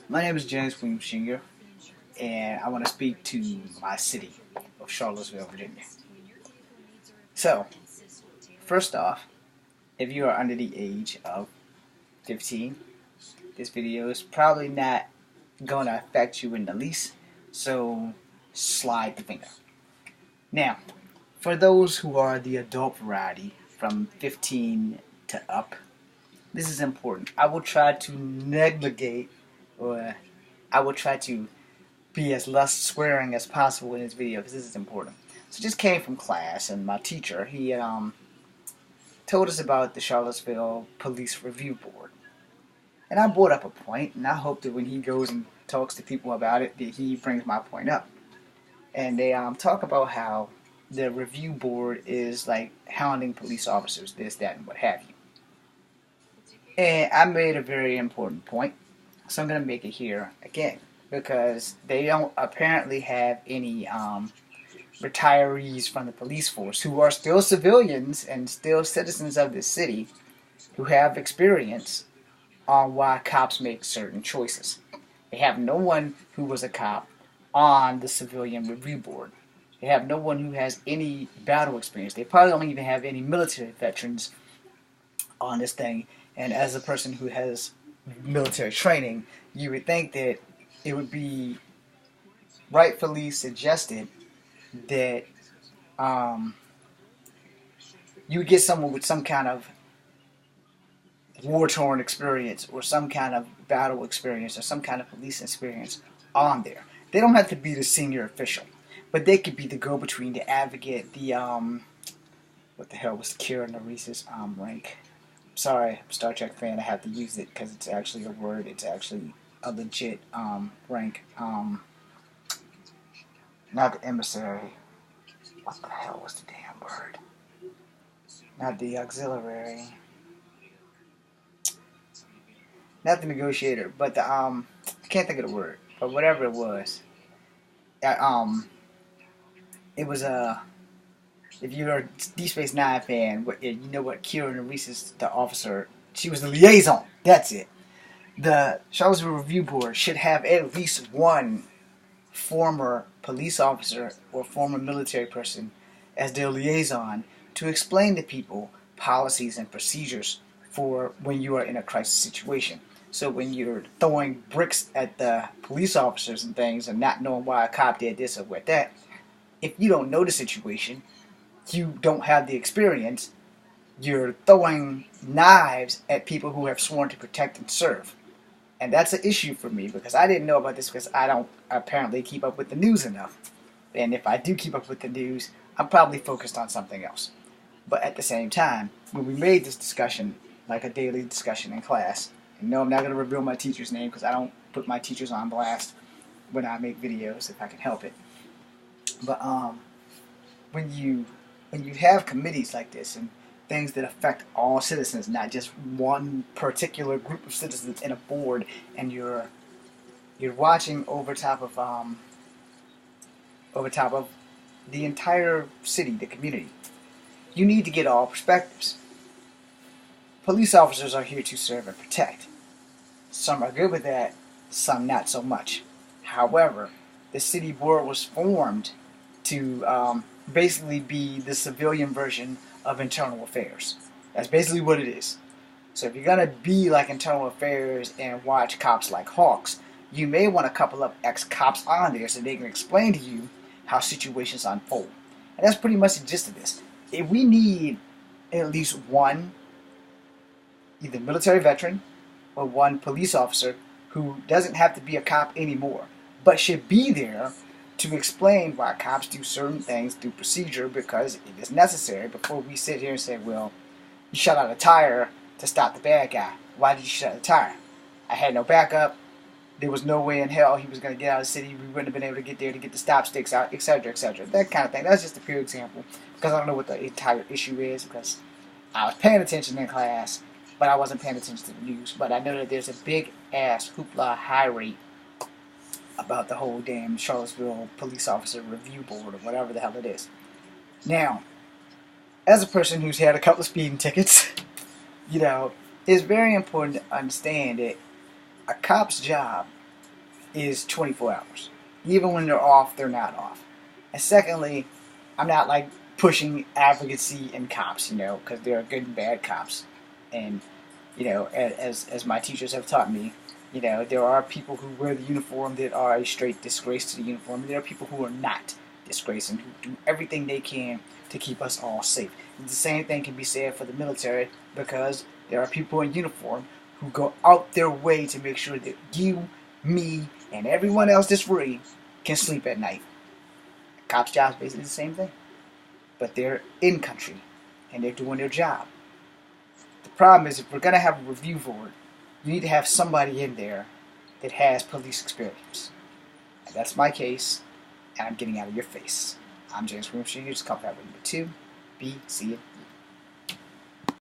My name is James Williams Jr., and I want to speak to my city of Charlottesville, Virginia. So, first off, if you are under the age of 15, this video is probably not going to affect you in the least, so slide the finger. Now, for those who are the adult variety from 15 to up, this is important. I will try to negligate, or I will try to be as less swearing as possible in this video because this is important. So just came from class, and my teacher, he told us about the Charlottesville Police Review Board. And I brought up a point, and I hope that when he goes and talks to people about it, that he brings my point up. And they talk about how the review board is like hounding police officers, this, that, and what have you. And I made a very important point, so I'm going to make it here again, because they don't apparently have any retirees from the police force who are still civilians and still citizens of this city who have experience on why cops make certain choices. They have no one who was a cop on the civilian review board. They have no one who has any battle experience. They probably don't even have any military veterans on this thing. And as a person who has military training, you would think that it would be rightfully suggested that you would get someone with some kind of war-torn experience or some kind of battle experience or some kind of police experience on there. They don't have to be the senior official, but they could be the go-between, the advocate, the what the hell was Kira Narise's rank? Sorry, I'm a Star Trek fan. I have to use it because it's actually a word. It's actually a legit rank. Not the emissary. What the hell was the damn word? Not the auxiliary. Not the negotiator, but the I can't think of the word. But whatever it was, it was if you're a Deep Space Nine fan, you know what Kira Nerys is, the officer. She was the liaison. That's it. The Charlottesville Review Board should have at least one former police officer or former military person as their liaison to explain to people policies and procedures for when you are in a crisis situation. So when you're throwing bricks at the police officers and things and not knowing why a cop did this or what that, if you don't know the situation, you don't have the experience, you're throwing knives at people who have sworn to protect and serve. And that's an issue for me because I didn't know about this because I don't apparently keep up with the news enough. And if I do keep up with the news, I'm probably focused on something else. But at the same time, when we made this discussion, like a daily discussion in class, and no, I'm not going to reveal my teacher's name because I don't put my teachers on blast when I make videos if I can help it. But when you have committees like this and things that affect all citizens, not just one particular group of citizens in a board, and you're watching over top of the entire city, the community, you need to get all perspectives. Police officers are here to serve and protect. Some are good with that, some not so much. However, the city board was formed to basically be the civilian version of internal affairs. That's basically what it is. So if you're going to be like internal affairs and watch Cops Like Hawks, you may want a couple of ex-cops on there so they can explain to you how situations unfold. And that's pretty much the gist of this. If we need at least one either military veteran or one police officer who doesn't have to be a cop anymore, but should be there to explain why cops do certain things through procedure because it is necessary before we sit here and say, well, you shut out a tire to stop the bad guy. Why did you shut the tire? I had no backup. There was no way in hell he was going to get out of the city. We wouldn't have been able to get there to get the stop sticks out, etc., etc. That kind of thing. That's just a pure example because I don't know what the entire issue is because I was paying attention in class, but I wasn't paying attention to the news. But I know that there's a big-ass hoopla high rate about the whole damn Charlottesville Police Officer Review Board or whatever the hell it is. Now, as a person who's had a couple of speeding tickets, it's very important to understand that a cop's job is 24 hours. Even when they're off, they're not off. And secondly, I'm not like pushing advocacy in cops, because there are good and bad cops. And, as my teachers have taught me, there are people who wear the uniform that are a straight disgrace to the uniform, and there are people who are not disgrace and who do everything they can to keep us all safe. And the same thing can be said for the military, because there are people in uniform who go out their way to make sure that you, me, and everyone else that's free can sleep at night. Cops' job is basically the same thing, but they're in country and they're doing their job. The problem is, if we're going to have a review board, you need to have somebody in there that has police experience. And that's my case, and I'm getting out of your face. I'm James Williams Jr., just call that number 2, B, C, and E.